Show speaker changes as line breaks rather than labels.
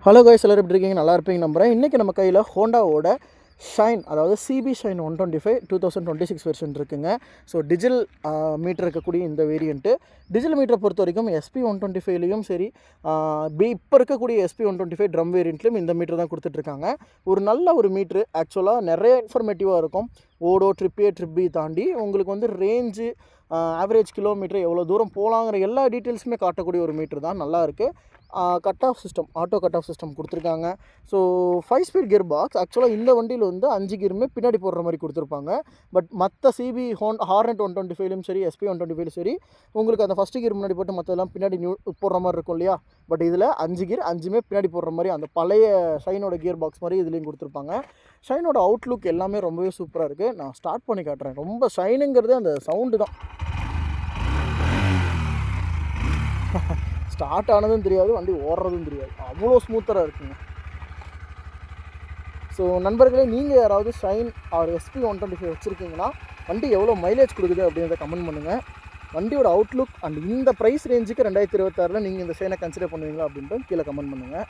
Hello guys, எல்லாரும் எப்படி இருக்கீங்க? நல்லா இருப்பீங்க நம்புகிறேன். இன்றைக்கி நம்ம கையில் ஹோண்டாவோட ஷைன், அதாவது சிபி ஷைன் 125 2026 வெர்ஷன் இருக்குங்க. ஸோ டிஜில் மீட்டர் இருக்கக்கூடிய இந்த வேரியண்ட்டு. டிஜில் மீட்டரை பொறுத்த வரைக்கும் எஸ்பி 125லையும் சரி, இப்போ இருக்கக்கூடிய எஸ்பி 125 ட்ரம் வேரியண்ட்லையும் இந்த மீட்டர் தான் கொடுத்துட்ருக்காங்க. ஒரு நல்ல ஒரு மீட்ரு, ஆக்சுவலாக நிறைய இன்ஃபர்மேட்டிவாக இருக்கும். ஓடோ, ட்ரிப் ஏ, ட்ரிப் பி தாண்டி உங்களுக்கு வந்து ரேஞ்சு, ஆவரேஜ் கிலோமீட்டர், எவ்வளோ தூரம் போகலாங்கிற எல்லா டீட்டெயில்ஸுமே காட்டக்கூடிய ஒரு மீட்ரு தான். நல்லாயிருக்கு. Cut off system, auto cut off system கொடுத்துருக்காங்க. So 5 speed gear box. ஆக்சுவலாக இந்த வண்டியில் வந்து 5 கியருமே பின்னாடி போடுற மாதிரி கொடுத்துருப்பாங்க. பட் மற்ற சிபி ஹார்னெட் 125லையும் சரி, எஸ்பி 125லையும் சரி, உங்களுக்கு அந்த ஃபஸ்ட்டு கியர் முன்னாடி போட்டு மற்றதெல்லாம் பின்னாடி போடுற மாதிரி இருக்கும் இல்லையா? பட் இதில் 5 கியர் 5மே பின்னாடி போடுற மாதிரி அந்த பழைய ஷைனோட கியர் பாக்ஸ் மாதிரி இதுலேயும் கொடுத்துருப்பாங்க. ஷைனோட அவுட்லுக் எல்லாமே ரொம்பவே சூப்பராக இருக்குது. நான் ஸ்டார்ட் பண்ணி காட்டுறேன். ரொம்ப ஷைனுங்கிறது அந்த சவுண்டு தான். ஸ்டார்ட் ஆனதும் தெரியாது, வண்டி ஓடுறதும் தெரியாது, அவ்வளோ ஸ்மூத்தராக இருக்குங்க. ஸோ நண்பர்களே, நீங்கள் யாராவது ஷைன் ஆர் எஸ்பி 125 வச்சுருக்கீங்கன்னா வண்டி எவ்வளோ மைலேஜ் கொடுக்குது அப்படின்றத கமெண்ட் பண்ணுங்கள். வண்டியோட அவுட்லுக் அண்ட் இந்த ப்ரைஸ் ரேஞ்சுக்கு 2026 நீங்கள் இந்த ஷைனை கன்சிடர் பண்ணுவீங்களா அப்படின்ட்டு கீழே கமெண்ட் பண்ணுங்கள்.